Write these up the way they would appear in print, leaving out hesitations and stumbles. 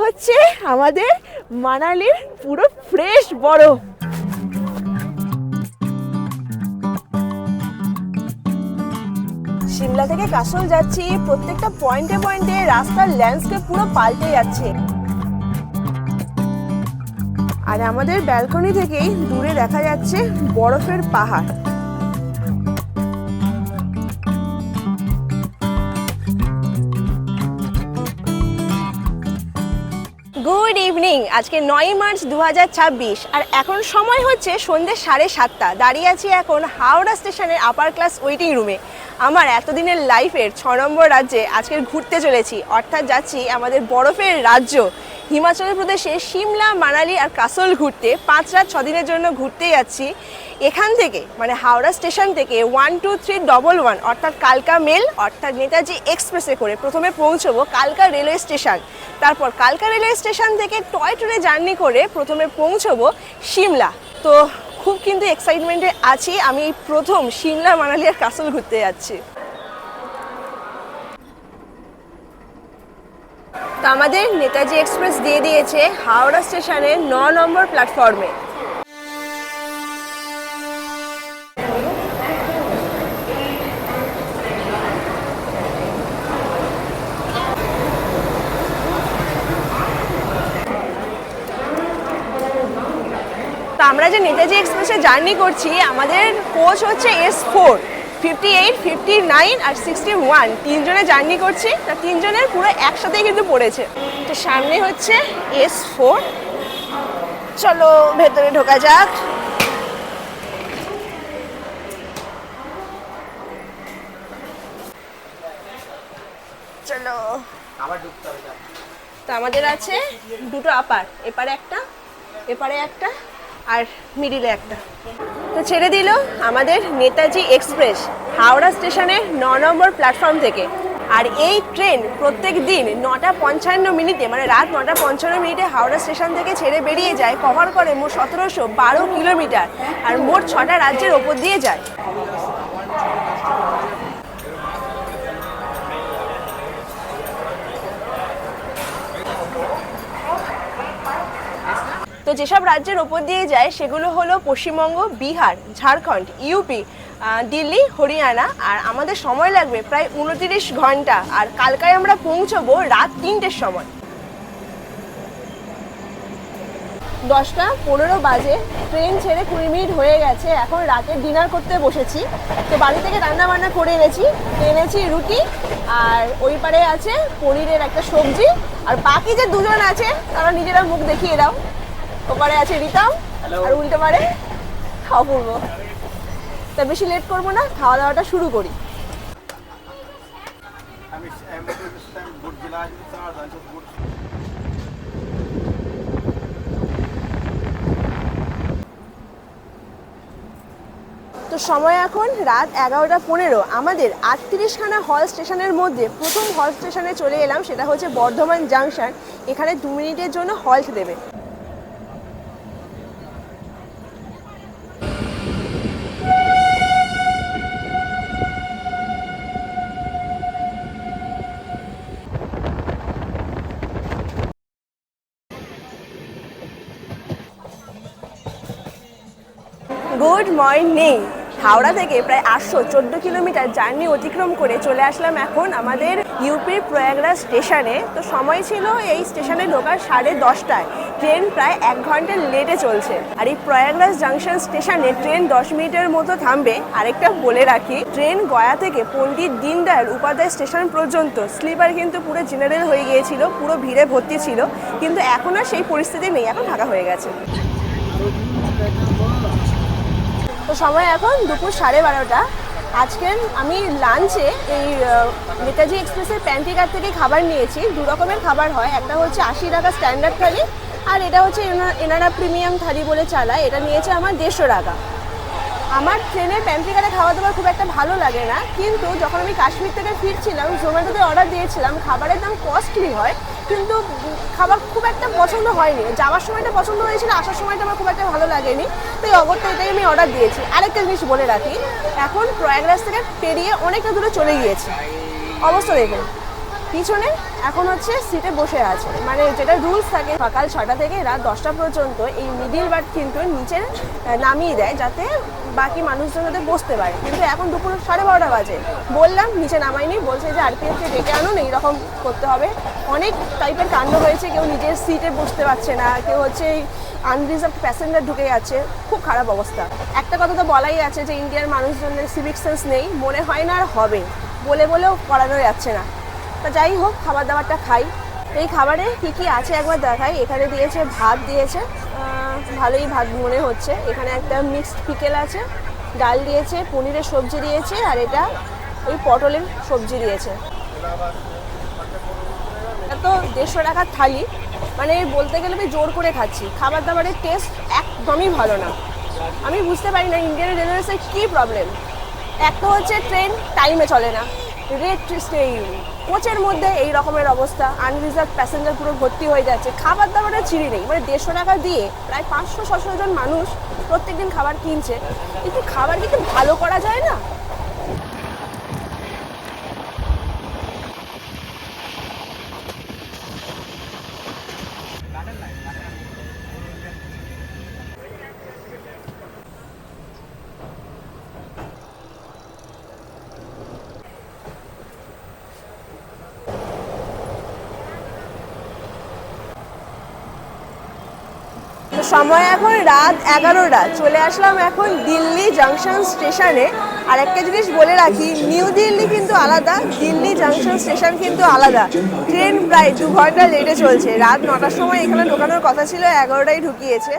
হচ্ছে আমাদের মানালির পুরো ফ্রেশ বরফ। সিমলা থেকে কাসল যাচ্ছি, প্রত্যেকটা পয়েন্টে পয়েন্টে রাস্তার ল্যান্ডস্কেপ পুরো পাল্টে যাচ্ছে। আর আমাদের ব্যালকনি থেকেই দূরে দেখা যাচ্ছে বরফের পাহাড়। Good evening. আজকে 9 মার্চ 2026 আর এখন সময় হচ্ছে সন্ধ্যে 7:30। দাঁড়িয়ে আছি এখন হাওড়া স্টেশনের আপার ক্লাস ওয়েটিং রুমে। আমার এতদিনের লাইফের 6 নম্বর রাজ্যে আজকে ঘুরতে চলেছি, অর্থাৎ যাচ্ছি আমাদের বরফের রাজ্য হিমাচল প্রদেশে সিমলা, মানালি আর কাসল ঘুরতে। 5 রাত 6 দিনের জন্য ঘুরতে যাচ্ছি। এখান থেকে মানে হাওড়া স্টেশন থেকে 12311 অর্থাৎ কালকা মেল অর্থাৎ নেতাজি এক্সপ্রেসে করে প্রথমে পৌঁছবো কালকা রেলওয়ে স্টেশন। তারপর কালকা রেলওয়ে স্টেশন থেকে টয় ট্রেনে জার্নি করে প্রথমে পৌঁছবো সিমলা। তো খুব কিন্তু এক্সাইটমেন্টে আছি, আমি প্রথম সিমলা, মানালি আর কাসল ঘুরতে যাচ্ছি। তো আমাদের নেতাজি এক্সপ্রেস দিয়ে দিয়েছে হাওড়া স্টেশনের 9 নম্বর প্ল্যাটফর্মে। আমরা যে নেতাজি এক্সপ্রেসে জার্নি করছি, আমাদের কোচ হচ্ছে S4, 58, 59 আর 61, 3 জনে জার্নি করছি। তা 3 জনের পুরো একসাথেই কিন্তু পড়েছে। তো সামনে হচ্ছে S4, চলো ভেতরে ঢোকা যাক। চলো। তো আমাদের আছে দুটো আপার, এপারে একটা এপারে একটা আর মিডিলে একটা। তো ছেড়ে দিল আমাদের নেতাজি এক্সপ্রেস হাওড়া স্টেশনের 9 নম্বর প্ল্যাটফর্ম থেকে। আর এই ট্রেন প্রত্যেক দিন 9:55 মানে রাত 9:55 হাওড়া স্টেশন থেকে ছেড়ে বেরিয়ে যায়, কভার করে মোট 1712 কিলোমিটার আর মোট 6টা রাজ্যের ওপর দিয়ে যায়। তো যেসব রাজ্যের ওপর দিয়ে যায় সেগুলো হলো পশ্চিমবঙ্গ, বিহার, ঝাড়খণ্ড, ইউপি, দিল্লি, হরিয়ানা। আর আমাদের সময় লাগবে প্রায় 29 ঘন্টা। আর কালকায় আমরা পৌঁছবো রাত 3টের সময়। 10:15 বাজে, ট্রেন ছেড়ে 20 মিনিট হয়ে গেছে। এখন রাতের ডিনার করতে বসেছি। তো বাড়ি থেকে রান্না বান্না করে এনেছি রুটি, আর ওই পারে আছে পনিরের একটা সবজি। আর বাকি যে দুজন আছে তারা নিজেরা মুখ দেখিয়ে দাও। ওপারে আছে রিতাম আর উল্টে পারে অপূর্ব। তা বেশি লেট করবো না, খাওয়া দাওয়াটা শুরু করি। তো সময় এখন রাত 11:15। আমাদের 38খানা হল স্টেশনের মধ্যে প্রথম হল স্টেশনে চলে এলাম, সেটা হচ্ছে বর্ধমান জাংশন। এখানে 2 মিনিটের জন্য হল্ট দেবে। Good morning. হাওড়া থেকে প্রায় 814 কিলোমিটার জার্নি অতিক্রম করে চলে আসলাম এখন আমাদের ইউপির প্রয়াগরাজ স্টেশনে। তো সময় ছিল এই স্টেশনে ঢোকার 10:30টায়। ট্রেন প্রায় 1 ঘন্টা লেটে চলছে। আর এই প্রয়াগরাজ জাংশন স্টেশনে ট্রেন 10 মিনিটের মতো থামবে। আরেকটা বলে রাখি, ট্রেন গয়া থেকে পণ্ডিত দীনদয়াল উপাধ্যায় স্টেশন পর্যন্ত স্লিপার কিন্তু পুরো জেনারেল হয়ে গিয়েছিল, পুরো ভিড়ে ভর্তি ছিল। কিন্তু এখন আর সেই পরিস্থিতি নেই, এখন ফাঁকা হয়ে গেছে। তো সময় এখন দুপুর 12:30। আজকের আমি লাঞ্চে এই নেতাজি এক্সপ্রেসের প্যান্ট্রিকার থেকে খাবার নিয়েছি। 2 রকমের খাবার হয়, একটা হচ্ছে 80 টাকা স্ট্যান্ডার্ড থালি, আর এটা হচ্ছে এনারা প্রিমিয়াম থালি বলে চালায়। এটা নিয়েছে আমার 150 টাকা। আমার ট্রেনের প্যান্ট্রিকারে খাওয়া দাওয়া খুব একটা ভালো লাগে না, কিন্তু যখন আমি কাশ্মীর থেকে ফিরছিলাম জোম্যাটোতে অর্ডার দিয়েছিলাম। খাবারের দাম কস্টলি হয়, কিন্তু খাবার খুব একটা পছন্দ হয়নি। যাওয়ার সময়টা পছন্দ হয়েছিল, আসার সময়টা আমার খুব একটা ভালো লাগেনি। তো এই অগত্যা এটাই আমি অর্ডার দিয়েছি। আরেকটা জিনিস বলে রাখি, এখন প্রয়াগরাজ থেকে পেরিয়ে অনেকটা দূরে চলে গিয়েছি। অবস্থা দেখুন, পিছনে এখন হচ্ছে সিটে বসে আছে, মানে যেটা রুলস থাকে সকাল 6টা থেকে রাত 10টা পর্যন্ত এই মিডিল বার্থ কিন্তু নিচে নামিয়ে দেয় যাতে বাকি মানুষজন যাতে বসতে পারে, কিন্তু এখন দুপুর 12:30 বাজে, বললাম নিচে নামাইনি, বলছে যে আরপিএফকে ডেকে আনুন, এইরকম করতে হবে। অনেক টাইপের কাণ্ড হয়েছে, কেউ নিজের সিটে বসতে পারছে না, কেউ হচ্ছে আনরিজার্ভ প্যাসেঞ্জার ঢুকে যাচ্ছে, খুব খারাপ অবস্থা। একটা কথা তো বলাই আছে যে ইন্ডিয়ার মানুষজনের সিভিক সেন্স নেই, মনে হয় না আর হবে, বলেও করানো যাচ্ছে না। তা যাই হোক, খাবার দাবারটা খাই। এই খাবারে কি কি আছে একবার দেখাই। এখানে দিয়েছে ভাত, দিয়েছে ভালোই ভাত মনে হচ্ছে। এখানে একটা মিক্সড পিকেল আছে, ডাল দিয়েছে, পনিরের সবজি দিয়েছে, আর এটা ওই পটলের সবজি দিয়েছে। তো 150 টাকার থালি, মানে বলতে গেলে আমি জোর করে খাচ্ছি। খাবার দাবারের টেস্ট একদমই ভালো না। আমি বুঝতে পারি না ইন্ডিয়ান রেলওয়েসে কী প্রবলেম। এক তো হচ্ছে ট্রেন টাইমে চলে না, কোচের মধ্যে এই রকমের অবস্থা, আনরিজার্ভ প্যাসেঞ্জার পুরো ভর্তি হয়ে যাচ্ছে, খাবার দাবারের চিড়ি নেই। মানে 150 টাকা দিয়ে প্রায় 500-600 জন মানুষ প্রত্যেকদিন খাবার কিনছে, একটু খাবার কি একটু ভালো করা যায় না? সময় এখন রাত 11টা, চলে আসলাম এখন দিল্লি জাংশন স্টেশনে। আর একটা জিনিস বলে রাখি, নিউ দিল্লি কিন্তু আলাদা, দিল্লি জাংশন স্টেশন কিন্তু আলাদা। ট্রেন প্রায় 2 ঘন্টা লেটে চলছে। রাত 9টার সময় এখানে ঢোকানোর কথা ছিল, 11টায় ঢুকিয়েছে।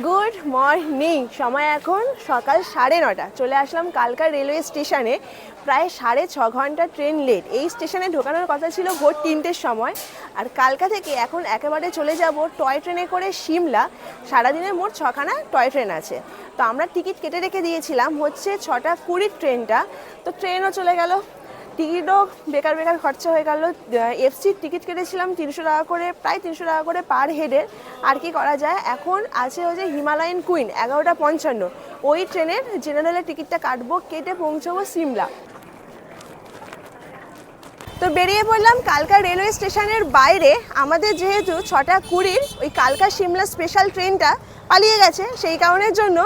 গুড মর্নিং, সময় এখন সকাল 9:30। চলে আসলাম কালকা রেলওয়ে স্টেশনে। প্রায় 6.5 ঘন্টা ট্রেন লেট। এই স্টেশনে ঢোকানোর কথা ছিল ভোর 3টের সময়। আর কালকা থেকে এখন একেবারে চলে যাব টয় ট্রেনে করে সিমলা। সারাদিনে মোট 6খানা টয় ট্রেন আছে। তো আমরা টিকিট কেটে রেখে দিয়েছিলাম হচ্ছে 6টা 20 ট্রেনটা, তো ট্রেনও চলে গেল, টিকিটও বেকার খরচা হয়ে গেল। এফসির টিকিট কেটেছিলাম 300 টাকা করে, প্রায় 300 টাকা করে পার হেডের। আর কি করা যায়, এখন আছে হচ্ছে হিমালয়ান কুইন 11:55, ওই ট্রেনের জেনারেলের টিকিটটা কাটবো, কেটে পৌঁছবো সিমলা। তো বেরিয়ে পড়লাম কালকা রেলওয়ে স্টেশনের বাইরে। আমাদের যেহেতু 6টা 20 ওই কালকা সিমলা স্পেশাল ট্রেনটা পালিয়ে গেছে, সেই কারণের জন্য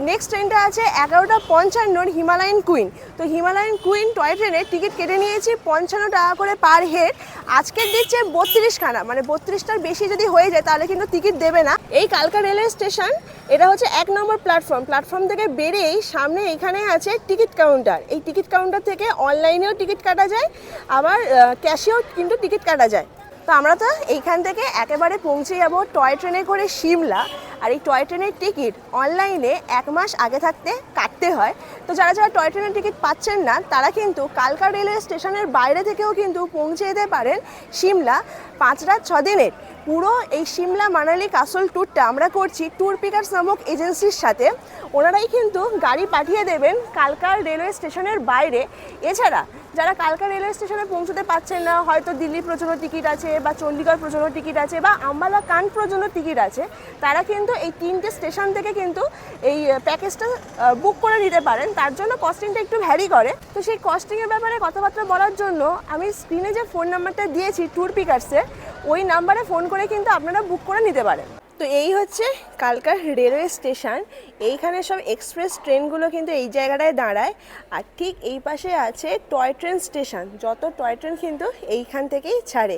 নেক্সট ট্রেনটা আছে 11:55 হিমালয়ান কুইন। তো হিমালয়ান কুইন টয় ট্রেনের টিকিট কেটে নিয়েছি 55 টাকা করে পার হেড। আজকের দিচ্ছে 32খানা, মানে 32টার বেশি যদি হয়ে যায় তাহলে কিন্তু টিকিট দেবে না। এই কালকা রেলওয়ে স্টেশন, এটা হচ্ছে 1 নম্বর প্ল্যাটফর্ম থেকে বেরিয়েই সামনে এখানে আছে টিকিট কাউন্টার। এই টিকিট কাউন্টার থেকে অনলাইনেও টিকিট কাটা যায়, আবার ক্যাশেও কিন্তু টিকিট কাটা যায়। তো আমরা তো এইখান থেকে একেবারে পৌঁছে যাব টয় ট্রেনে করে সিমলা। আর এই টয় ট্রেনের টিকিট অনলাইনে 1 মাস আগে থাকতে কাটতে হয়। তো যারা টয় ট্রেনের টিকিট পাচ্ছেন না, তারা কিন্তু কালকা রেলওয়ে স্টেশনের বাইরে থেকেও কিন্তু পৌঁছে যেতে পারেন সিমলা 5 রাত 6 দিনের। পুরো এই সিমলা মানালি কাসল ট্যুরটা আমরা করছি ট্যুর পিকার্স নামক এজেন্সির সাথে। ওনারাই কিন্তু গাড়ি পাঠিয়ে দেবেন কালকা রেলওয়ে স্টেশনের বাইরে। এছাড়া যারা কালকা রেলওয়ে স্টেশনে পৌঁছতে পারছেন না, হয়তো দিল্লির পর্যন্ত টিকিট আছে, বা চণ্ডীগড় পর্যন্ত টিকিট আছে, বা আম্বালা কান পর্যন্ত টিকিট আছে, তারা কিন্তু এই 3টে স্টেশন থেকে কিন্তু এই প্যাকেজটা বুক করে নিতে পারেন। তার জন্য কস্টিংটা একটু ভ্যারি করে। তো সেই কস্টিংয়ের ব্যাপারে কথাবার্তা বলার জন্য আমি স্ক্রিনে যে ফোন নাম্বারটা দিয়েছি ট্যুর পিকার্সের, ওই নাম্বারে ফোন করে কিন্তু আপনারা বুক করে নিতে পারেন। তো এই হচ্ছে কালকা রেলওয়ে স্টেশন। এইখানে সব এক্সপ্রেস ট্রেনগুলো কিন্তু এই জায়গাটায় দাঁড়ায়। আর ঠিক এই পাশে আছে টয় ট্রেন স্টেশন, যত টয় ট্রেন কিন্তু এইখান থেকেই ছাড়ে।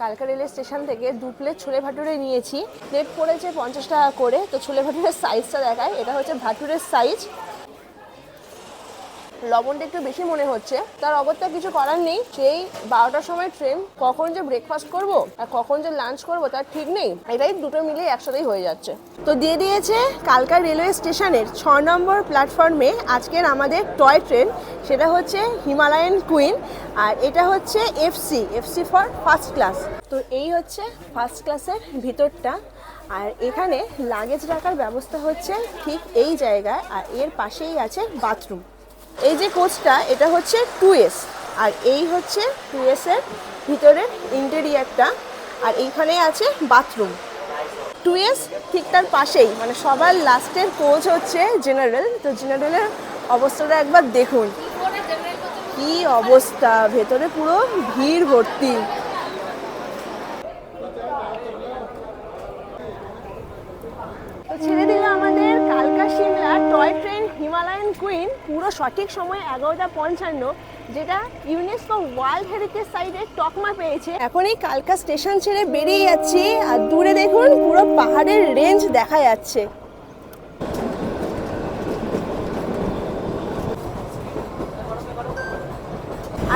কালকা রেলওয়ে স্টেশন থেকে 2 প্লেট ছোলে ভাটুরে নিয়েছি, প্লেট পড়েছে 50 টাকা করে। তো ছোলে ভাটুরের সাইজটা দেখায়, এটা হচ্ছে ভাটুরের সাইজ। লবণটা একটু বেশি মনে হচ্ছে, তার অগত্যা কিছু করার নেই। সেই 12টার সময় ট্রেন, কখন যে ব্রেকফাস্ট করব আর কখন যে লাঞ্চ করব তার ঠিক নেই, এটাই দুটো মিলিয়ে একসাথেই হয়ে যাচ্ছে। তো দিয়ে দিয়েছে কালকা রেলওয়ে স্টেশনের 6 নম্বর প্ল্যাটফর্মে আজকের আমাদের টয় ট্রেন, সেটা হচ্ছে হিমালয়ান কুইন। আর এটা হচ্ছে এফসি ফর ফার্স্ট ক্লাস। তো এই হচ্ছে ফার্স্ট ক্লাসের ভিতরটা। আর এখানে লাগেজ রাখার ব্যবস্থা হচ্ছে ঠিক এই জায়গায়, আর এর পাশেই আছে বাথরুম। এই যে কোচটা, এটা হচ্ছে 2S। আর এই হচ্ছে টুয়েস এর ভিতরের ইন্টেরিয়ারটা, আর এইখানে আছে বাথরুম। টুয়েস ঠিক তার পাশেই, মানে সবার লাস্টের কোচ হচ্ছে জেনারেল। তো জেনারেলের অবস্থাটা একবার দেখুন, কি অবস্থা, ভেতরে পুরো ভিড় ভর্তি। ছেড়ে দিল আমাদের কালকা Shimla toy train Himalayan queen পুরো সঠিক সময় 11:55, যেটা ইউনেস্কো ওয়ার্ল্ড হেরিটেজ সাইটের তকমা পেয়েছে। এখন এই কালকা স্টেশন ছেড়ে বেরিয়ে যাচ্ছি, আর দূরে দেখুন পুরো পাহাড়ের রেঞ্জ দেখা যাচ্ছে।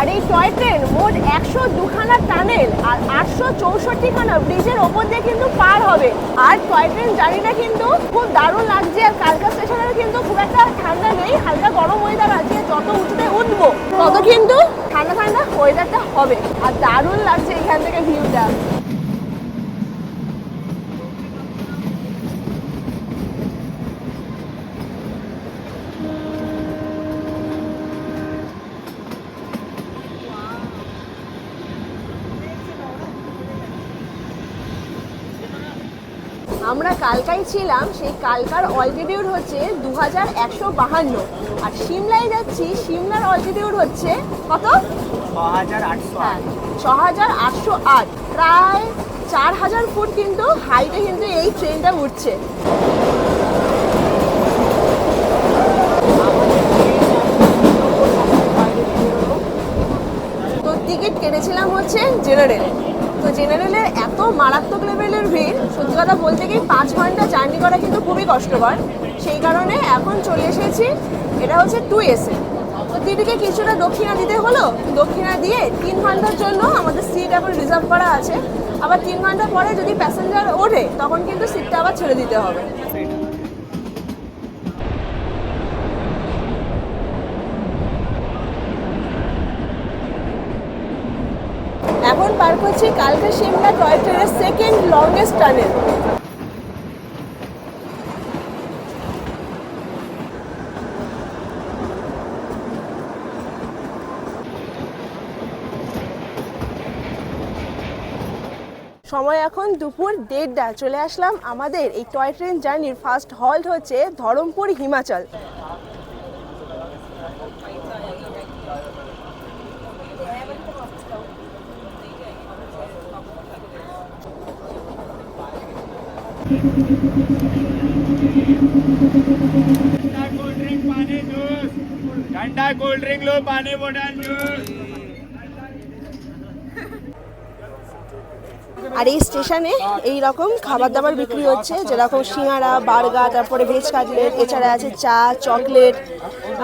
আর এই টয় ট্রেন মোট 102খানা টানেল আর 864খানা ব্রিজের ওপর দিয়ে কিন্তু পার হবে। আর টয় ট্রেন জার্নিটা কিন্তু খুব দারুণ লাগছে। আর কালকা স্টেশনের কিন্তু খুব একটা ঠান্ডা নেই, হালকা গরম ওয়েদার আছে। যত উঁচুতে উঠবো তত কিন্তু ঠান্ডা ঠান্ডা ওয়েদারটা হবে, আর দারুণ লাগছে এখান থেকে ভিউটা। আমরা কালকায় ছিলাম, সেই কালকার অল্টিটিউড হচ্ছে 2152, আর সিমলায় যাচ্ছি, সিমলার অল্টিটিউড হচ্ছে কত? 6808, প্রায় 4000 ফুট কিন্তু হাইটে কিন্তু এই ট্রেনটা উঠছে। তো টিকিট কেটেছিলাম হচ্ছে জেনারেল। তো জেনারেলের এত মারাত্মক লেভেলের ভিড়, সত্যি কথা বলতে কি 5 ঘন্টা জার্নি করা কিন্তু খুবই কষ্টকর। সেই কারণে এখন চলে এসেছি, এটা হচ্ছে টুয়েসে। তো দিদিকে কিছুটা দক্ষিণা দিতে হলো, দক্ষিণা দিয়ে 3 ঘন্টার জন্য আমাদের সিট এখন রিজার্ভ করা আছে। আবার 3 ঘন্টা পরে যদি প্যাসেঞ্জার ওঠে তখন কিন্তু সিটটা আবার ছেড়ে দিতে হবে। এখন পার করছি কালকা সিমলা টয় ট্রেনের সেকেন্ড লংগেস্ট টানেল। সময় এখন দুপুর 1:30, চলে আসলাম আমাদের এই টয় ট্রেন জার্নির ফার্স্ট হল্ট হচ্ছে ধরমপুর, হিমাচল। ठंडा कोल्ड ड्रिंक लो, पानी बोतल जूस। আর এই স্টেশনে এই রকম খাবার দাবার বিক্রি হচ্ছে, যেরকম সিঙ্গারা, বার্গার, তারপরে ভেজ কাটলেট, এছাড়া আছে চা, চকলেট,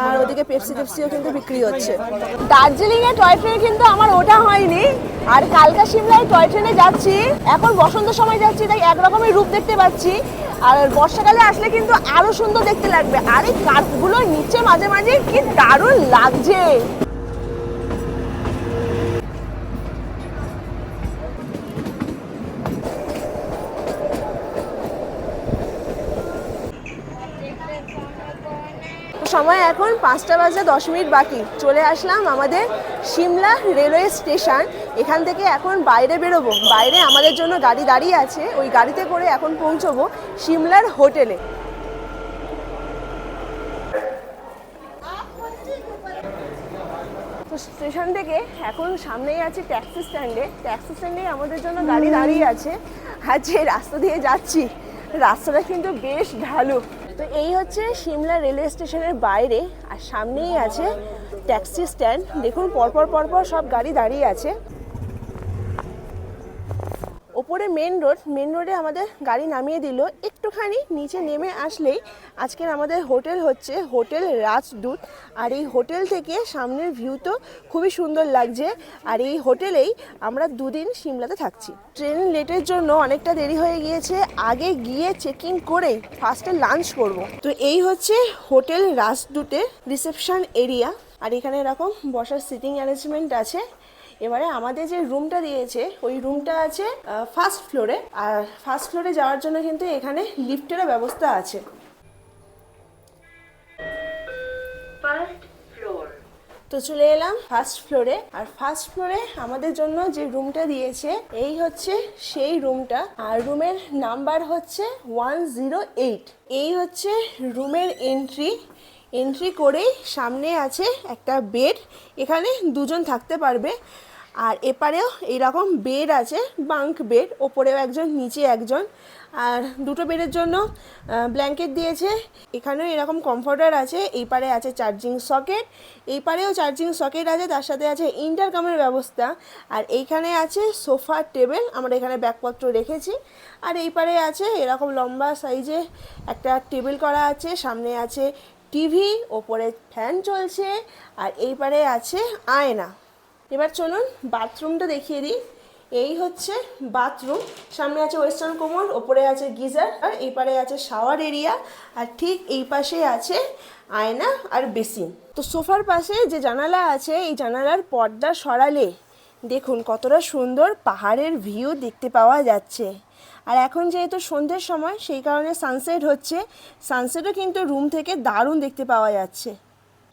আর ওদিকে পেপসি টেপসিও কিন্তু বিক্রি হচ্ছে। দার্জিলিংয়ে টয় ট্রেনে কিন্তু আমার ওঠা হয়নি, আর কালকা সিমলায় টয় ট্রেনে যাচ্ছি। এখন বসন্ত সময় যাচ্ছি, তাই একরকমের রূপ দেখতে পাচ্ছি। আর বর্ষাকালে আসলে কিন্তু আরো সুন্দর দেখতে লাগবে। আর এই কার্ভগুলোর নিচে মাঝে মাঝে কি দারুণ লাগছে। সময় এখন 5:10 বাকি, চলে আসলাম আমাদের সিমলা রেলওয়ে স্টেশন। এখান থেকে এখন বাইরে বেরোবো, বাইরে আমাদের জন্য গাড়ি দাঁড়িয়ে আছে, ওই গাড়িতে করে এখন পৌঁছবো সিমলার হোটেলে। তো স্টেশন থেকে এখন সামনেই আছে ট্যাক্সি স্ট্যান্ডে, ট্যাক্সি স্ট্যান্ডে আমাদের জন্য গাড়ি দাঁড়িয়ে আছে। আর যে রাস্তা দিয়ে যাচ্ছি, রাস্তাটা কিন্তু বেশ ঢালু। তো এই হচ্ছে সিমলা রেলওয়ে স্টেশনের বাইরে, আর সামনেই আছে ট্যাক্সি স্ট্যান্ড। দেখুন পরপর পরপর সব গাড়ি দাঁড়িয়ে আছে। ওপরে মেন রোড, মেন রোডে আমাদের গাড়ি নামিয়ে দিল। একটুখানি নিচে নেমে আসলেই আজকের আমাদের হোটেল হচ্ছে হোটেল রাজদূত। আর এই হোটেল থেকে সামনের ভিউ তো খুবই সুন্দর লাগছে। আর এই হোটেলেই আমরা 2 দিন সিমলাতে থাকছি। ট্রেন লেটের জন্য অনেকটা দেরি হয়ে গিয়েছে, আগে গিয়ে চেকিং করে ফার্স্টে লাঞ্চ করব। তো এই হচ্ছে হোটেল রাজদূতের রিসেপশন এরিয়া, আর এখানে এরকম বসার সিটিং অ্যারেঞ্জমেন্ট আছে। এবারে আমাদের যে রুমটা দিয়েছে, ওই রুমটা আছে ফার্স্ট ফ্লোরে, আর ফার্স্ট ফ্লোরে যাওয়ার জন্য কিন্তু এখানে লিফটেরও ব্যবস্থা আছে। তো চলে এলাম ফার্স্ট ফ্লোরে, আর ফার্স্ট ফ্লোরে আমাদের জন্য যে রুমটা দিয়েছে এই হচ্ছে সেই রুমটা, আর রুমের নাম্বার হচ্ছে 108। এই হচ্ছে রুমের এন্ট্রি করেই সামনে আছে একটা বেড, এখানে দুজন থাকতে পারবে। আর এপারেও এইরকম বেড আছে, বাঙ্ক বেড, ওপরেও একজন নিচে একজন, আর দুটো বেডের জন্য ব্ল্যাঙ্কেট দিয়েছে। এখানেও এরকম কমফোর্টার আছে, এই পারে আছে চার্জিং সকেট, এই পারেও চার্জিং সকেট আছে, তার সাথে আছে ইন্টারকমের ব্যবস্থা। আর এইখানে আছে সোফা টেবিল, আমরা এখানে ব্যাগপত্র রেখেছি। আর এই পারে আছে এরকম লম্বা সাইজে একটা টেবিল করা আছে, সামনে আছে টিভি, ওপরে ফ্যান চলছে, আর এই পারে আছে আয়না। এবার চলুন বাথরুমটা দেখিয়ে দিই। এই হচ্ছে বাথরুম, সামনে আছে ওয়েস্টার্ন কোমোড, ওপরে আছে গিজার, আর এই পারে আছে শাওয়ার এরিয়া, আর ঠিক এই পাশে আছে আয়না আর বেসিন। তো সোফার পাশে যে জানালা আছে, এই জানালার পর্দা সরালে দেখুন কতটা সুন্দর পাহাড়ের ভিউ দেখতে পাওয়া যাচ্ছে। আর এখন যেহেতু সন্ধ্যের সময়, সেই কারণে সানসেট হচ্ছে, সানসেটও কিন্তু রুম থেকে দারুণ দেখতে পাওয়া যাচ্ছে।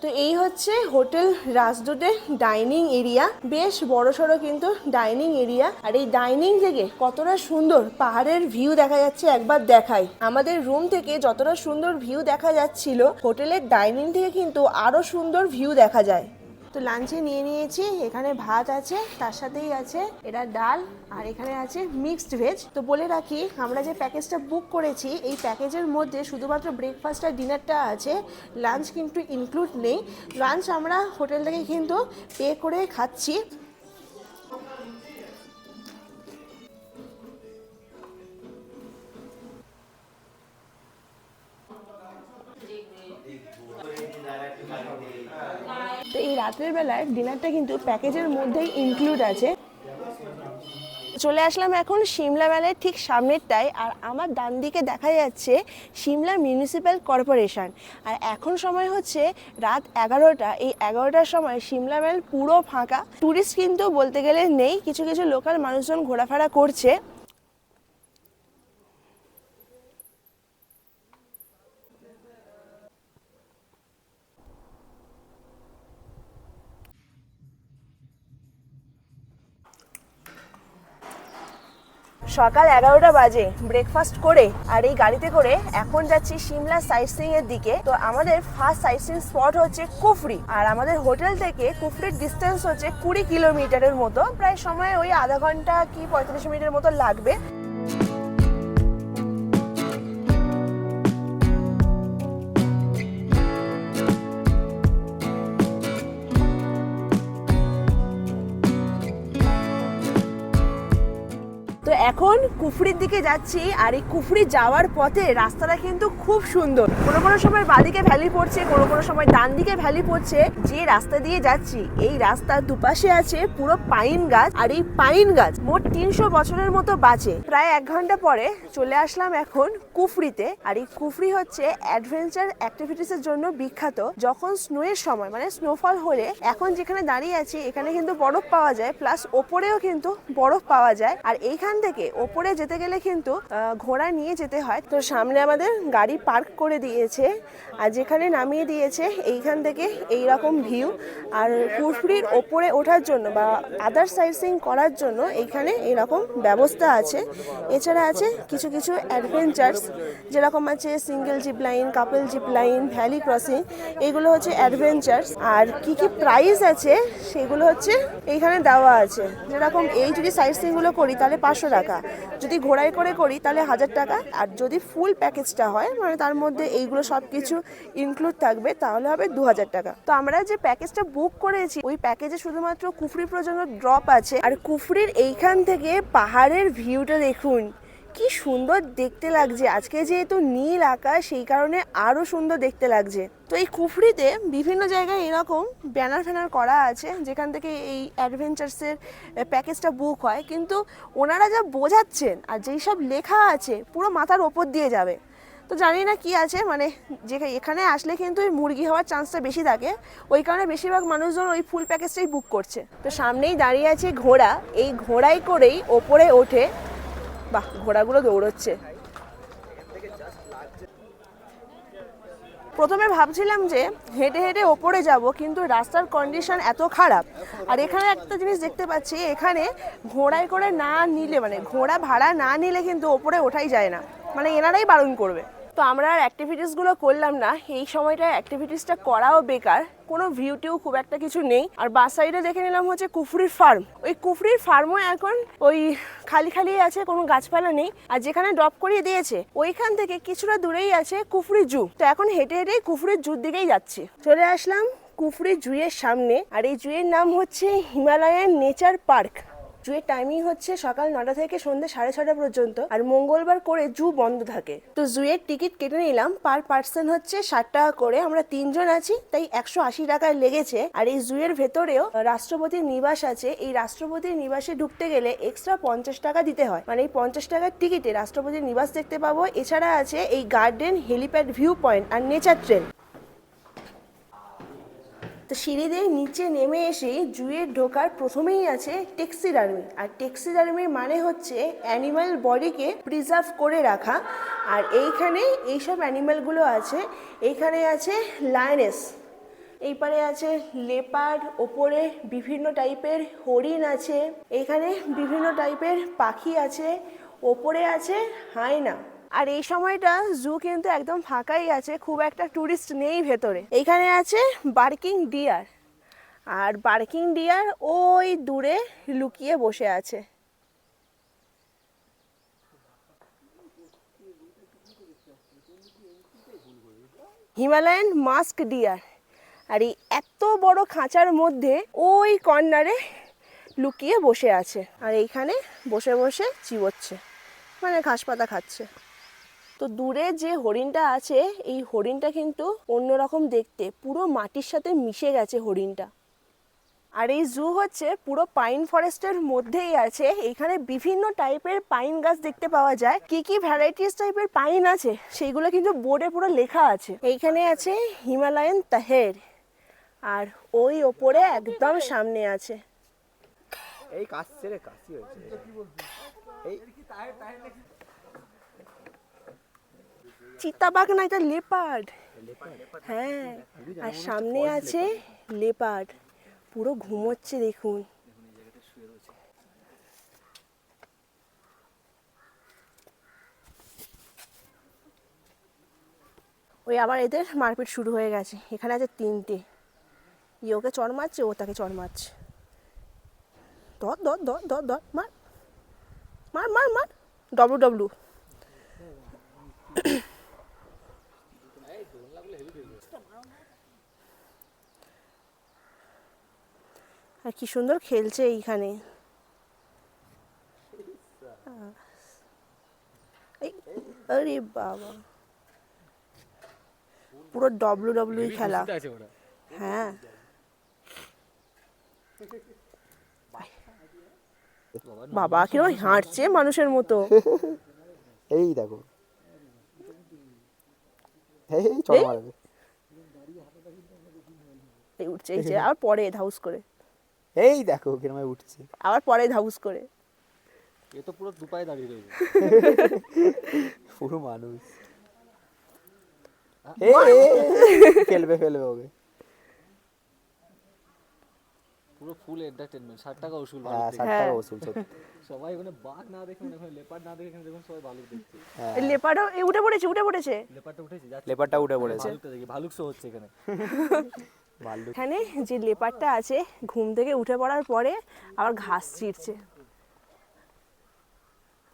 তো এই হচ্ছে হোটেল রাজদূতের ডাইনিং এরিয়া, বেশ বড়সড় কিন্তু ডাইনিং এরিয়া। আর এই ডাইনিং থেকে কতটা সুন্দর পাহাড়ের ভিউ দেখা যাচ্ছে একবার দেখাই। আমাদের রুম থেকে যতটা সুন্দর ভিউ দেখা যাচ্ছিল, হোটেলের ডাইনিং থেকে কিন্তু আরো সুন্দর ভিউ দেখা যায়। তো লাঞ্চে নিয়ে নিয়েছি, এখানে ভাত আছে, তার সাথেই আছে এটা ডাল, আর এখানে আছে মিক্সড ভেজ। তো বলে রাখি, আমরা যে প্যাকেজটা বুক করেছি, এই প্যাকেজের মধ্যে শুধুমাত্র ব্রেকফাস্ট আর ডিনারটা আছে, লাঞ্চ কিন্তু ইনক্লুড নেই। লাঞ্চ আমরা হোটেল থেকে কিন্তু পে করে খাচ্ছি। তো এই রাতের বেলায় ডিনারটা কিন্তু প্যাকেজের মধ্যেই ইনক্লুড আছে। চলে আসলাম এখন সিমলা ম্যালের ঠিক সামনেরটায়, আর আমার ডান দিকে দেখা যাচ্ছে সিমলা মিউনিসিপ্যাল কর্পোরেশন। আর এখন সময় হচ্ছে রাত 11টা। এই 11টার সময় সিমলা ম্যাল পুরো ফাঁকা, টুরিস্ট কিন্তু বলতে গেলে নেই, কিছু কিছু লোকাল মানুষজন ঘোরাফেরা করছে। সকাল 11টা বাজে, ব্রেকফাস্ট করে আর এই গাড়িতে করে এখন যাচ্ছি সিমলা সাইট সিইং এর দিকে। তো আমাদের ফার্স্ট সাইট সিইং স্পট হচ্ছে কুফরি, আর আমাদের হোটেল থেকে কুফরির ডিস্টেন্স হচ্ছে 20 কিলোমিটারের মতো, প্রায় সময় ওই আধা ঘন্টা কি 45 মিনিটের মতো লাগবে। তো এখন কুফরির দিকে যাচ্ছি, আর এই কুফরি যাওয়ার পথে রাস্তাটা কিন্তু খুব সুন্দর। কোনো কোনো সময় বাঁদিকে ভ্যালি পড়ছে, কোনো কোনো সময় ডান দিকে ভ্যালি পড়ছে। যে রাস্তা দিয়ে যাচ্ছি, এই রাস্তার দুপাশে আছে পুরো পাইন গাছ, আর এই পাইন গাছ মোট 300 বছরের মতো বাঁচে। প্রায় 1 ঘন্টা পরে চলে আসলাম এখন কুফরিতে। আর এই কুফরি হচ্ছে অ্যাডভেঞ্চার অ্যাক্টিভিটিস এর জন্য বিখ্যাত। যখন স্নোয়ের সময়, মানে স্নোফল হলে, এখন যেখানে দাঁড়িয়ে আছি এখানে কিন্তু বরফ পাওয়া যায়, প্লাস ওপরেও কিন্তু বরফ পাওয়া যায়। আর এইখান থেকে ওপরে যেতে গেলে কিন্তু ঘোড়া নিয়ে যেতে হয়। তো সামনে আমাদের গাড়ি পার্ক করে দিয়েছে, আর যেখানে নামিয়ে দিয়েছে এইখান থেকে এই রকম ভিউ। আর কুফরির ওপরে ওঠার জন্য বা আদার সাইট সিইং করার জন্য এইখানে এরকম ব্যবস্থা আছে। এছাড়া আছে কিছু কিছু অ্যাডভেঞ্চার্স, যেরকম আছে সিঙ্গেল জিপ লাইন, কাপল জিপ লাইন, ভ্যালি ক্রসিং, এগুলো হচ্ছে অ্যাডভেঞ্চার্স। আর কি কি প্রাইস আছে সেগুলো হচ্ছে এইখানে দেওয়া আছে। যেরকম এই যদি সাইট সিইংগুলো করি তাহলে 500 টাকা, যদি ঘোড়ায় করে করি তাহলে 1000 টাকা, আর যদি ফুল প্যাকেজটা হয়, মানে তার মধ্যে এইগুলো সব কিছু ইনক্লুড থাকবে, তাহলে হবে 2000 টাকা। তো আমরা যে প্যাকেজটা বুক করেছি, ওই প্যাকেজে শুধুমাত্র কুফরি পর্যন্ত ড্রপ আছে। আর কুফরির এইখান থেকে পাহাড়ের ভিউটা দেখুন, কি সুন্দর দেখতে লাগছে। আজকে যেহেতু নীল আকাশ, সেই কারণে আরো সুন্দর দেখতে লাগছে। তো এই কুফরিতে বিভিন্ন জায়গায় এরকম ব্যানার ফ্যানার করা আছে, যেখান থেকে এই অ্যাডভেঞ্চার্সের প্যাকেজটা বুক হয়, কিন্তু ওনারা যা বোঝাচ্ছেন আর যেই সব লেখা আছে পুরো মাথার ওপর দিয়ে যাবে। তো জানি না কি আছে, মানে যে এখানে আসলে কিন্তু ওই মুরগি হওয়ার চান্সটা বেশি থাকে, ওই কারণে বেশিরভাগ মানুষজন ওই ফুল প্যাকেজটাই বুক করছে। তো সামনেই দাঁড়িয়ে আছে ঘোড়া, এই ঘোড়ায় করেই ওপরে ওঠে। বাহ, ঘোড়াগুলো দৌড়চ্ছে। প্রথমে ভাবছিলাম যে হেঁটে হেঁটে ওপরে যাব, কিন্তু রাস্তার কন্ডিশন এত খারাপ। আর এখানে একটা জিনিস দেখতে পাচ্ছি, এখানে ঘোড়ায় করে না নিলে, মানে ঘোড়া ভাড়া না নিলে কিন্তু ওপরে ওঠাই যায় না, মানে এনারাই বারণ করবে। তো আমরা আর অ্যাক্টিভিটিসগুলো করলাম না, এই সময়টায় অ্যাক্টিভিটিসটা করাও বেকার, কোনো ভিউ টিউ খুব একটা কিছু নেই। আর বাস সাইডে দেখে নিলাম হচ্ছে কুফরির ফার্ম, ওই কুফরির ফার্মও এখন ওই খালি খালি আছে, কোনো গাছপালা নেই। আর যেখানে ড্রপ করিয়ে দিয়েছে ওইখান থেকে কিছুটা দূরেই আছে কুফরি জু। তো এখন হেঁটে হেঁটেই কুফরির জুর দিকেই যাচ্ছি। চলে আসলাম কুফরি জুয়ের সামনে, আর এই জুয়ের নাম হচ্ছে হিমালয়ান নেচার পার্ক। জুয়ের টাইমিং হচ্ছে সকাল 9টা থেকে সন্ধ্যে 6:30 পর্যন্ত, আর মঙ্গলবার করে জু বন্ধ থাকে। তো জুয়ের টিকিট কেটে নিলাম, পার পার্সন হচ্ছে 60 টাকা করে। আমরা 3 জন আছি, তাই 180 টাকায় লেগেছে। আর এই জুয়ের ভেতরেও রাষ্ট্রপতির নিবাস আছে, এই রাষ্ট্রপতির নিবাসে ঢুকতে গেলে এক্সট্রা 50 টাকা দিতে হয়। মানে এই 50 টাকার টিকিটে রাষ্ট্রপতির নিবাস দেখতে পাবো। এছাড়া আছে এই গার্ডেন, হেলিপ্যাড, ভিউ পয়েন্ট আর নেচার ট্রেল। তো সিঁড়ি দিয়ে নিচে নেমে এসে জুয়ে ঢোকার প্রথমেই আছে টেক্সিডার্মি। আর টেক্সিডার্মির মানে হচ্ছে অ্যানিম্যাল বডিকে প্রিজার্ভ করে রাখা। আর এইখানে এইসব অ্যানিম্যালগুলো আছে। এইখানে আছে লায়নেস, এই পারে আছে লেপার্ড, ওপরে বিভিন্ন টাইপের হরিণ আছে, এইখানে বিভিন্ন টাইপের পাখি আছে, ওপরে আছে হায়না। আর এই সময়টা জু কিন্তু একদম ফাঁকাই আছে, খুব একটা টুরিস্ট নেই ভেতরে। এইখানে আছে বার্কিং ডিয়ার, আর বার্কিং ডিয়ার ওই দূরে লুকিয়ে বসে আছে। হিমালয়ান মাস্ক ডিয়ার, আর এই এত বড় খাঁচার মধ্যে ওই কর্নারে লুকিয়ে বসে আছে, আর এইখানে বসে বসে চিবোচ্ছে, মানে ঘাস পাতা খাচ্ছে। তো দূরে যে হরিণটা আছে, এই হরিণটা কিন্তু অন্যরকম দেখতে, পুরো মাটির সাথে মিশে গেছে হরিণটা। আর এই জু হচ্ছে পুরো পাইন ফরেস্টের মধ্যেই আছে। এখানে বিভিন্ন টাইপের পাইন গাছ দেখতে পাওয়া যায়। কি কি ভ্যারাইটিস টাইপের পাইন আছে সেইগুলো কিন্তু বোর্ডে পুরো লেখা আছে। এইখানে আছে হিমালয়ান তাহের, আর ওই ওপরে একদম সামনে আছে এই কাশছে রে, কাশি হয়েছে এই চিতাবাঘ না, এটা লেপার্ড। হ্যাঁ, আর সামনে আছে লেপার্ড, পুরো ঘুমোচ্ছে দেখুন। ওই আবার এদের মারপিট শুরু হয়ে গেছে। এখানে আছে 3টে, ওকে চড় মারছে, ও তাকে চড় মারছে। ধর ধর ধর ধর ধর, মার মার মার মার, ডব্লু। আর কি সুন্দর খেলছে এইখানে। আরে বাবা, পুরো ডব্লিউ খেলা। হ্যাঁ, বাবা কিরকম হাঁটছে মানুষের মতো। এই দেখো, এই চড় মারবে, এই উঠছে, এই যে আর পরে ধাউস করে, এই দেখো কিরম উঠছে, আবার পরে ধাউস করে। এ তো পুরো দুপায়ে দাঁড়িয়ে রয়েছে, পুরো মানুষ। ফেলবে ওকে, পুরো ফুল এন্টারটেইনমেন্ট। 60 টাকা ওসুল। হ্যাঁ 60 টাকা ওসুল সত্যি। সবাই ওখানে বাঘ না দেখে, ওখানে লেপার্ড না দেখে, এখানে দেখুন সবাই ভালুক দেখছে। এই লেপার্ডও উঠে পড়েছে। লেপার্ডটা উঠেছে, লেপারটা উঠে পড়েছে। ভালুকটা দেখি, ভালুক শো হচ্ছে এখানে। ভাল্লুক এখানে যে লেপার্ডটা আছে, ঘুম থেকে উঠে পড়ার পরে আবার ঘাস ছিঁড়ছে।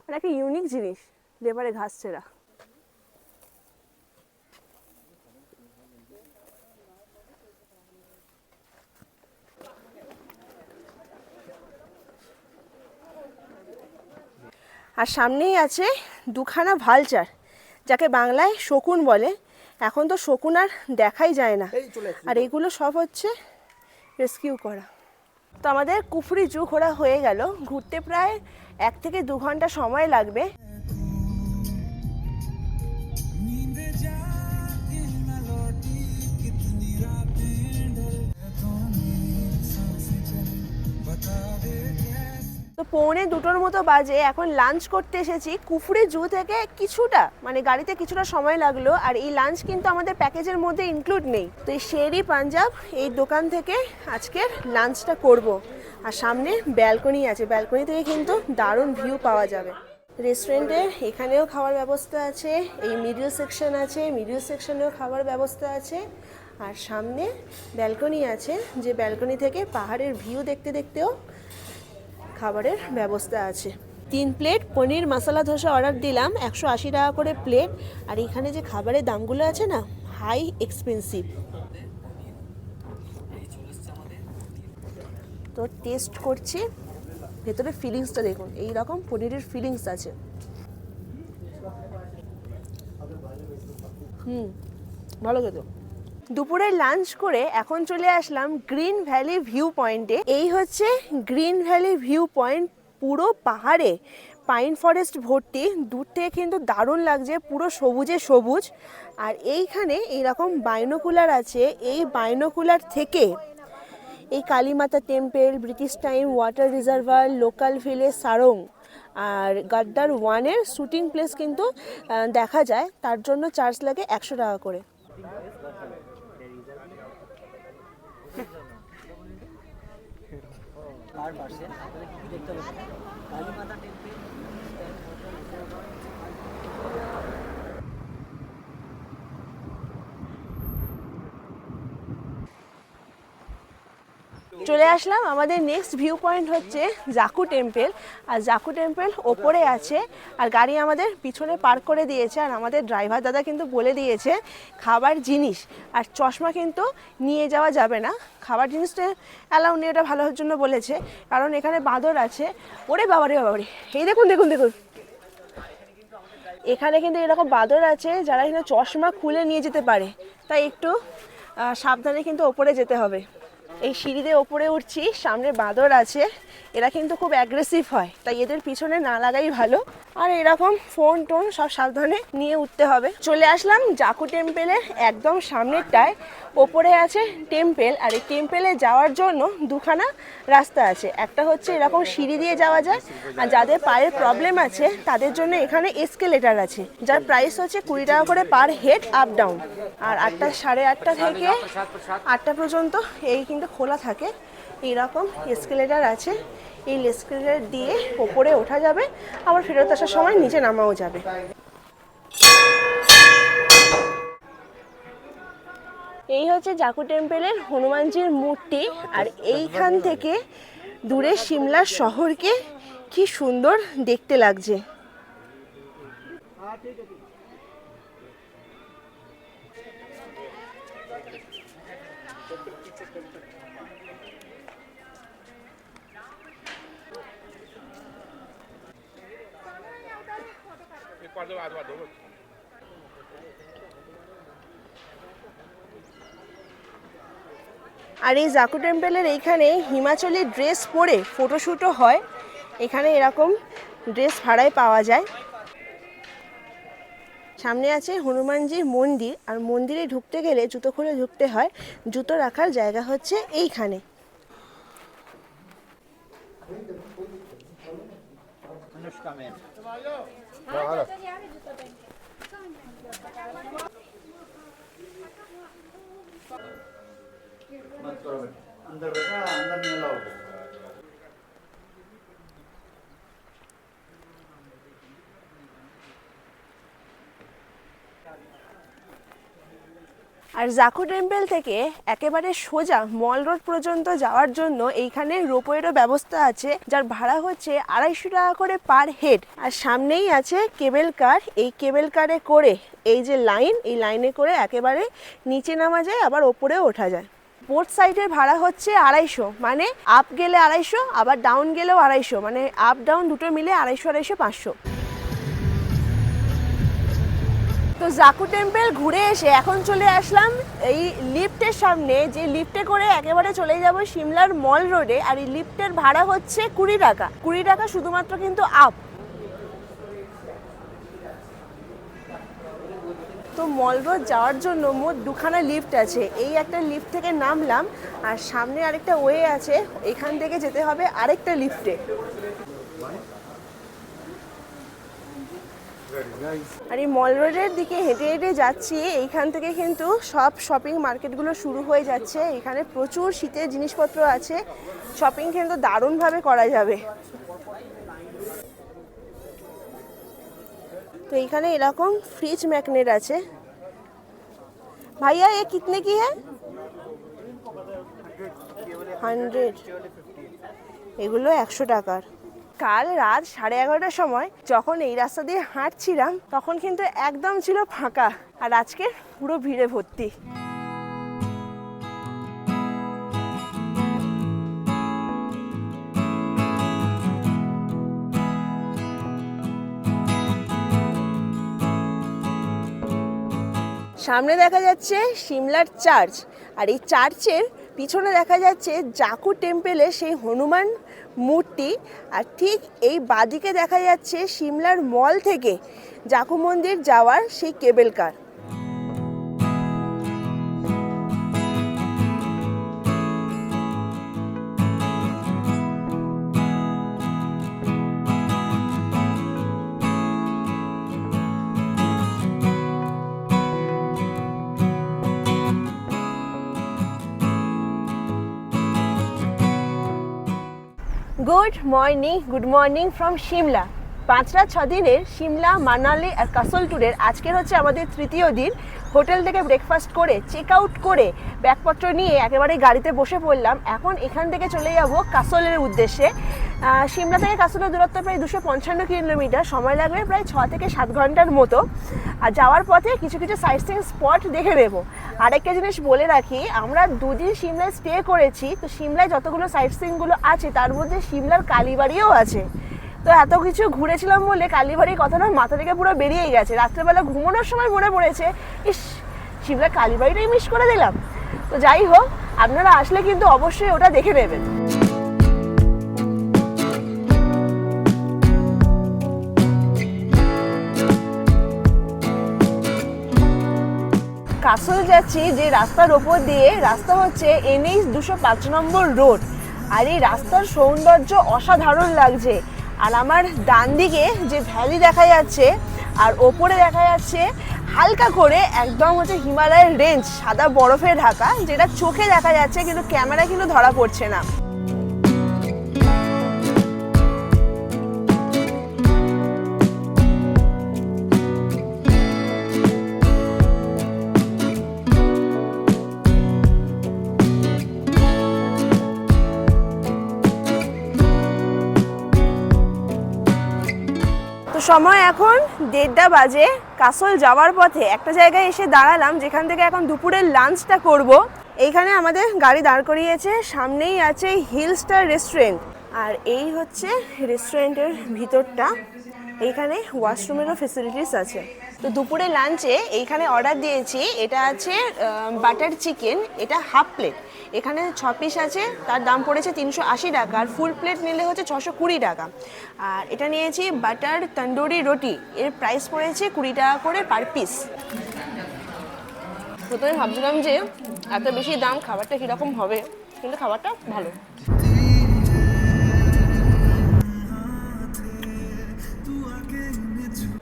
এটা একটা ইউনিক জিনিস, লেপারে ঘাস ছেঁড়া। আর সামনেই আছে দুখানা ভালচার, যাকে বাংলায় শকুন বলে। এখন তো শকুন আর দেখাই যায় না, আর এগুলো সব হচ্ছে রেস্কিউ করা। তো আমাদের কুফরি জু ঘোরা হয়ে গেল। ঘুরতে প্রায় 1 থেকে 2 ঘন্টা সময় লাগবে। তো 1:45 মতো বাজে, এখন লাঞ্চ করতে এসেছি কুফরি জু থেকে কিছুটা, মানে গাড়িতে কিছুটা সময় লাগলো। আর এই লাঞ্চ কিন্তু আমাদের প্যাকেজের মধ্যে ইনক্লুড নেই। তো এই শেরি পাঞ্জাব এই দোকান থেকে আজকের লাঞ্চটা করব। আর সামনে ব্যালকনি আছে, ব্যালকনি থেকে কিন্তু দারুণ ভিউ পাওয়া যাবে। রেস্টুরেন্টের এখানেও খাওয়ার ব্যবস্থা আছে, এই মিডল সেকশন আছে, মিডল সেকশনেও খাওয়ার ব্যবস্থা আছে। আর সামনে ব্যালকনি আছে, যে ব্যালকনি থেকে পাহাড়ের ভিউ দেখতে দেখতেও খাবারের ব্যবস্থা আছে। 3 প্লেট পনির মশলা ধোসা অর্ডার দিলাম, 180 টাকা করে প্লেট। আর এখানে যে খাবারের দামগুলো আছে না, হাই এক্সপেন্সিভ। তো টেস্ট করছি, ভেতরে ফিলিংসটা দেখুন, এই রকম পনিরের ফিলিংস আছে। ভালো খেতে। দুপুরে লাঞ্চ করে এখন চলে আসলাম গ্রিন ভ্যালি ভিউ পয়েন্টে। এই হচ্ছে গ্রিন ভ্যালি ভিউ পয়েন্ট, পুরো পাহাড়ে পাইন ফরেস্ট ভর্তি, দূর থেকে কিন্তু দারুণ লাগছে, পুরো সবুজে সবুজ। আর এইখানে এইরকম বাইনোকুলার আছে, এই বাইনোকুলার থেকে এই Kalimata temple, British time water reservoir, local village Sarang আর গাদ্দার 1-এর শুটিং প্লেস কিন্তু দেখা যায়। তার জন্য চার্জ লাগে 100 টাকা করে। আর পাশে আপনাদের কি দেখতে হবে, কালীমাতা টেম্পল, চলে আসলাম, আমাদের নেক্সট ভিউ পয়েন্ট হচ্ছে জাকু টেম্পল। আর জাকু টেম্পল ওপরে আছে, আর গাড়ি আমাদের পিছনে পার্ক করে দিয়েছে। আর আমাদের ড্রাইভার দাদা কিন্তু বলে দিয়েছে খাবার জিনিস আর চশমা কিন্তু নিয়ে যাওয়া যাবে না। খাবার জিনিসটা অ্যালাউ নেই, ওটা ভালোর জন্য বলেছে, কারণ এখানে বাঁদর আছে। ওরে বাবারে বাবারে, এই দেখুন দেখুন দেখুন, এখানে কিন্তু এরকম বাঁদর আছে যারা কিন্তু চশমা খুলে নিয়ে যেতে পারে, তাই একটু সাবধানে কিন্তু ওপরে যেতে হবে। এই সিঁড়িতে ওপরে উঠছি, সামনে বাঁদর আছে, এরা কিন্তু খুব অ্যাগ্রেসিভ হয়, তাই এদের পিছনে না লাগাই ভালো। আর এরকম ফোন টোন সব সাবধানে নিয়ে উঠতে হবে। চলে আসলাম জাকু টেম্পেলের একদম সামনেরটায়, ওপরে আছে টেম্পেল। আর এই টেম্পেলে যাওয়ার জন্য দুখানা রাস্তা আছে, একটা হচ্ছে এরকম সিঁড়ি দিয়ে যাওয়া যায়, আর যাদের পায়ের প্রবলেম আছে তাদের জন্য এখানে এসকেলেটার আছে, যার প্রাইস হচ্ছে 20 টাকা করে পার হেড আপ ডাউন। আর 8টা, 8:30 থেকে 8টা পর্যন্ত এই কিন্তু খোলা থাকে। এইরকম এসকেলেটার আছে, এই এসকেলেটার দিয়ে ওপরে ওঠা যাবে, আবার ফেরত আসার সময় নিচে নামাও যাবে। এই হচ্ছে জাকু টেম্পেলের হনুমানজির মূর্তি। আর এইখান থেকে দূরে সিমলার শহরকে কি সুন্দর দেখতে লাগছে। আর এই জাকু টেম্পেলের এইখানে হিমাচলি ড্রেস পরে ফটোশ্যুটও হয়, এখানে এরকম ড্রেস ভাড়ায় পাওয়া যায়। সামনে আছে হনুমানজির মন্দির, আর মন্দিরে ঢুকতে গেলে জুতো খুলে ঢুকতে হয়, জুতো রাখার জায়গা হচ্ছে এইখানে। अंदर बैठा अंदर नहीं अलाउ। আর জাকু টেম্পল থেকে একেবারে সোজা মল রোড পর্যন্ত যাওয়ার জন্য এইখানে রোপওয়েরও ব্যবস্থা আছে, যার ভাড়া হচ্ছে 250 টাকা করে পার হেড। আর সামনেই আছে কেবল কার, এই কেবল কারে করে এই যে লাইন, এই লাইনে করে একেবারে নিচে নামা যায়, আবার ওপরেও ওঠা যায়। বোথ সাইডের ভাড়া হচ্ছে 250, মানে আপ গেলে 250, আবার ডাউন গেলেও 250, মানে আপ ডাউন দুটো মিলে 250, 250, 500। তো জাকু টেম্পল ঘুরে এসে এখন চলে আসলাম এই লিফটের সামনে, যে লিফটে করে একেবারে চলে যাব সিমলার মল রোডে। আর এই লিফটের ভাড়া হচ্ছে 20 টাকা, 20 টাকা শুধুমাত্র কিন্তু আপ। তো মল রোড যাওয়ার জন্য মোট দুখানা লিফট আছে। এই একটা লিফট থেকে নামলাম, আর সামনে আরেকটা ওয়ে আছে, এখান থেকে যেতে হবে আরেকটা লিফটে। আর এই মল রোডের দিকে হেঁটে হেঁটে যাচ্ছি, এইখান থেকে কিন্তু সব শপিং মার্কেটগুলো শুরু হয়ে যাচ্ছে। এখানে প্রচুর শীতের জিনিসপত্র আছে, শপিং কিন্তু দারুণভাবে করা যাবে। তো এইখানে এরকম ফ্রিজ ম্যাগনেট আছে। ভাইয়া এ কিতনে কি হ্যাঁ? 100। এগুলো 100 টাকার। কাল রাত 11:30টার সময় যখন এই রাস্তা দিয়ে হাঁটছিলাম তখন কিন্তু একদম ছিল ফাঁকা, আর আজকে পুরো ভিড়ে ভর্তি। সামনে দেখা যাচ্ছে সিমলার চার্চ, আর এই চার্চের পিছনে দেখা যাচ্ছে জাকু টেম্পেলের সেই হনুমান মূর্তি, আর ঠিক এই বাদিকে দেখা যাচ্ছে সিমলার মল থেকে জাকু মন্দির যাওয়ার সেই cable car. Good morning from Shimla. 5 রাত 6 দিনের সিমলা, মানালি আর কাসল ট্যুরের আজকের হচ্ছে আমাদের তৃতীয় দিন। হোটেল থেকে ব্রেকফাস্ট করে চেক আউট করে ব্যাগপত্র নিয়ে একেবারে গাড়িতে বসে পড়লাম। এখন এখান থেকে চলে যাব কাসলের উদ্দেশ্যে। সিমলা থেকে কাসলের দূরত্ব প্রায় 255 কিলোমিটার, সময় লাগবে প্রায় 6 থেকে 7 ঘন্টার মতো। আর যাওয়ার পথে কিছু কিছু সাইট সিইং স্পট দেখে নেব। আরেকটা জিনিস বলে রাখি, আমরা 2 দিন সিমলায় স্টে করেছি, তো সিমলায় যতগুলো সাইট সিইংগুলো আছে তার মধ্যে সিমলার কালীবাড়িও আছে। তো এত কিছু ঘুরেছিলাম বলে কালীবাড়ির কথাটা মাথা থেকে পুরো বেরিয়ে গেছে। রাত্রেবেলা ঘুমানোর সময় মনে পড়েছে, ইস সিমলার কালীবাড়িটাই মিস করে দিলাম। তো যাই হোক, আপনারা আসলে কিন্তু অবশ্যই ওটা দেখে নেবেন। কাসল যাচ্ছি যে রাস্তার ওপর দিয়ে, রাস্তা হচ্ছে NH 205 নম্বর রোড। আর এই রাস্তার সৌন্দর্য অসাধারণ লাগছে। আর আমার ডান দিকে যে ভ্যালি দেখা যাচ্ছে, আর ওপরে দেখা যাচ্ছে হালকা করে একদম হচ্ছে হিমালয়ের রেঞ্জ, সাদা বরফে ঢাকা, যেটা চোখে দেখা যাচ্ছে কিন্তু ক্যামেরায় কিন্তু ধরা পড়ছে না। তো সময় এখন 1:30 বাজে। কাসল যাওয়ার পথে একটা জায়গায় এসে দাঁড়ালাম, যেখান থেকে এখন দুপুরের লাঞ্চটা করব। এইখানে আমাদের গাড়ি দাঁড় করিয়েছে, সামনেই আছে হিল স্টার রেস্টুরেন্ট। আর এই হচ্ছে রেস্টুরেন্টের ভিতরটা। এইখানে ওয়াশরুমেরও ফেসিলিটিস আছে। তো দুপুরে লাঞ্চে এইখানে অর্ডার দিয়েছি, এটা আছে বাটার চিকেন, এটা হাফ প্লেট। এখানে 6 পিস আছে, তার দাম পড়েছে 380 টাকা, আর ফুল প্লেট নিলে হচ্ছে 620 টাকা। আর এটা নিয়েছি বাটার তন্দুরি রুটি, এর প্রাইস পড়েছে 20 টাকা করে পার পিস। প্রথমে ভাবছিলাম যে এত বেশি দাম, খাবারটা কীরকম হবে, কিন্তু খাবারটা ভালো।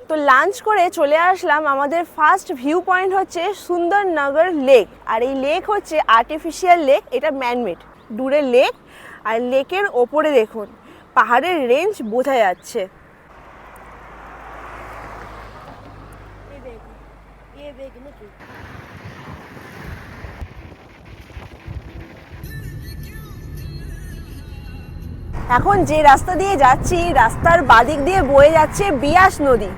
তো লাঞ্চ করে চলে আসলাম, আমাদের ফার্স্ট ভিউ পয়েন্ট হচ্ছে সুন্দরনগর লেক। আর এই লেক হচ্ছে আর্টিফিশিয়াল লেক, এটা ম্যানমেড দূরে লেক। আর লেকের ওপরে দেখুন পাহাড়ের রেঞ্জ বোঝা যাচ্ছে। এখন যে রাস্তা দিয়ে যাচ্ছি, রাস্তার বাদিক দিয়ে বয়ে যাচ্ছে বিয়াস নদী।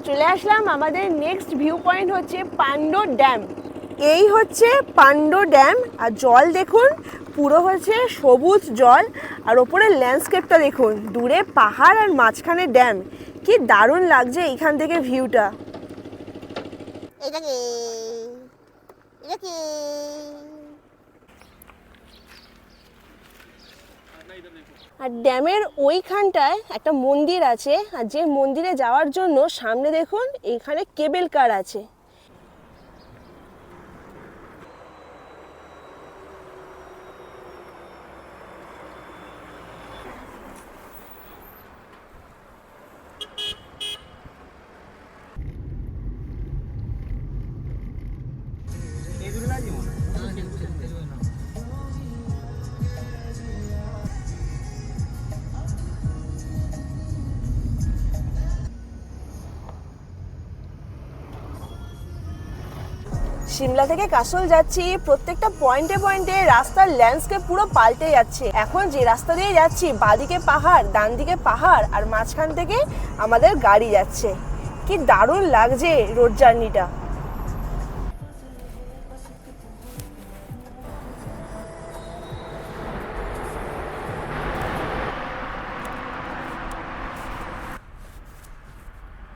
চলে আসলাম, আমাদের নেক্সট ভিউ পয়েন্ট হচ্ছে পান্ডো ড্যাম। এই হচ্ছে পান্ডো ড্যাম, আর জল দেখুন পুরো হচ্ছে সবুজ জল। আর ওপরে ল্যান্ডস্কেপটা দেখুন, দূরে পাহাড় আর মাঝখানে ড্যাম, কি দারুণ লাগছে এইখান থেকে ভিউটা। আর ড্যামের ওইখানটায় একটা মন্দির আছে, আর যে মন্দিরে যাওয়ার জন্য সামনে দেখুন এইখানে কেবল কার আছে। সিমলা থেকে কাসল যাচ্ছি, প্রত্যেকটা পয়েন্টে পয়েন্টে রাস্তার ল্যান্ডস্কেপ পুরো পাল্টে যাচ্ছে। এখন যে রাস্তা দিয়ে যাচ্ছি বাঁদিকে পাহাড়, ডান দিকে পাহাড়, আর মাঝখান থেকে আমাদের গাড়ি যাচ্ছে। কি দারুণ লাগছে রোড জার্নিটা।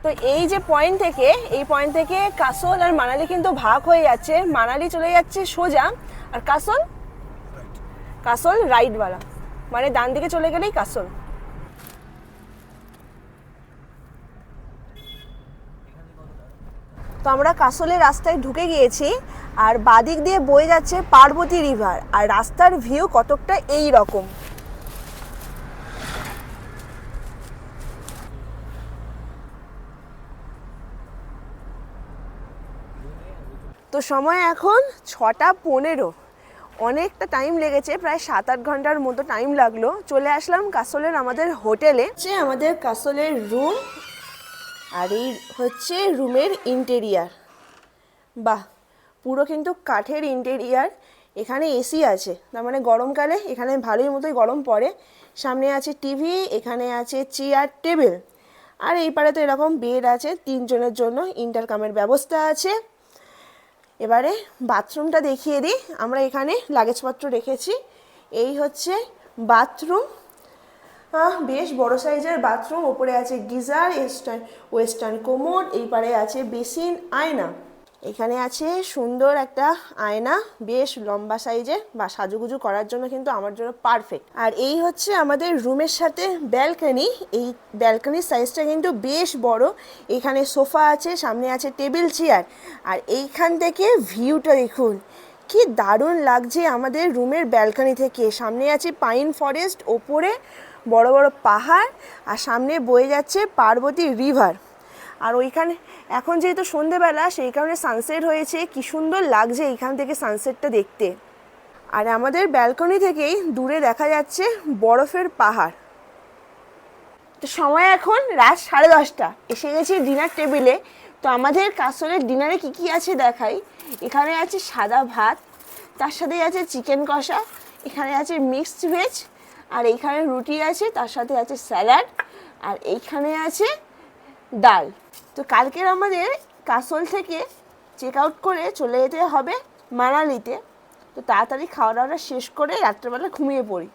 তো এই যে পয়েন্ট থেকে কাসল আর মানালি কিন্তু ভাগ হয়ে যাচ্ছে। মানালি চলে যাচ্ছে সোজা, আর কাসল রাইটওয়ালা, মানে ডান দিকে চলে গেলেই কাসল। তো আমরা কাসলের রাস্তায় ঢুকে গিয়েছি, আর বাদিক দিয়ে বয়ে যাচ্ছে পার্বতী রিভার, আর রাস্তার ভিউ কতকটা এই রকম। তো সময় এখন 6:15, অনেকটা টাইম লেগেছে, প্রায় 7-8 ঘন্টার মতো টাইম লাগলো। চলে আসলাম কাসলের আমাদের হোটেলে। আমাদের কাসলের রুম, আর এই হচ্ছে রুমের ইন্টেরিয়ার। বাহ, পুরো কিন্তু কাঠের ইন্টেরিয়ার। এখানে এসি আছে, তার মানে গরমকালে এখানে ভালোই মতোই গরম পড়ে। সামনে আছে টিভি, এখানে আছে চেয়ার টেবিল, আর এই পারে তো এরকম বেড আছে 3 জনের জন্য, ইন্টারকামের ব্যবস্থা আছে। এবারে বাথরুমটা দেখিয়ে দিই। আমরা এখানে লাগেজপত্র রেখেছি। এই হচ্ছে বাথরুম, বেশ বড় সাইজের বাথরুম। ওপরে আছে গিজার, ওয়েস্টার্ন কোমোড, এই পারে আছে বেসিন, আয়না। এখানে আছে সুন্দর একটা আয়না, বেশ লম্বা সাইজের, বা সাজুগুজু করার জন্য কিন্তু আমার জন্য পারফেক্ট। আর এই হচ্ছে আমাদের রুমের সাথে ব্যালকনি। এই ব্যালকনির সাইজটা কিন্তু বেশ বড়। এখানে সোফা আছে, সামনে আছে টেবিল চেয়ার, আর এইখান থেকে ভিউটা দেখুন কি দারুণ লাগছে আমাদের রুমের ব্যালকনি থেকে। সামনে আছে পাইন ফরেস্ট, ওপরে বড় বড় পাহাড়, আর সামনে বয়ে যাচ্ছে পার্বতী রিভার। আর ওইখানে এখন যেহেতু সন্ধেবেলা, সেই কারণে সানসেট হয়েছে। কি সুন্দর লাগছে এইখান থেকে সানসেটটা দেখতে। আর আমাদের ব্যালকনি থেকেই দূরে দেখা যাচ্ছে বরফের পাহাড়। তো সময় এখন রাত 10:30, এসে গেছি ডিনার টেবিলে। তো আমাদের কাসলের ডিনারে কি কি আছে দেখাই। এখানে আছে সাদা ভাত, তার সাথে আছে চিকেন কষা, এখানে আছে মিক্সড ভেজ, আর এইখানে রুটি আছে, তার সাথে আছে স্যালাড, আর এইখানে আছে ডাল। তো কালকের আমাদের কাসল থেকে চেক আউট করে চলে যেতে হবে মানালিতে। তো তাড়াতাড়ি খাওয়া দাওয়াটা শেষ করে রাত্রেবেলা ঘুমিয়ে পড়ি।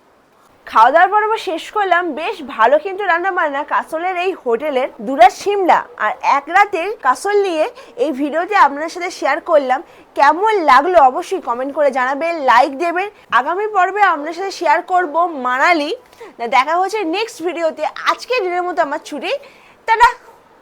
খাওয়া দাওয়ার পর আমরা শেষ করলাম, বেশ ভালো কিন্তু রান্না বান্না কাসলের এই হোটেলের। 2 রাত সিমলা আর 1 রাতের কাসল নিয়ে এই ভিডিওটি আপনাদের সাথে শেয়ার করলাম। কেমন লাগলো অবশ্যই কমেন্ট করে জানাবেন, লাইক দেবেন। আগামী পর্বে আপনাদের সাথে শেয়ার করব মানালি। দেখা হচ্ছে নেক্সট ভিডিওতে। আজকের দিনের মতো আমার ছুটি, টাটা।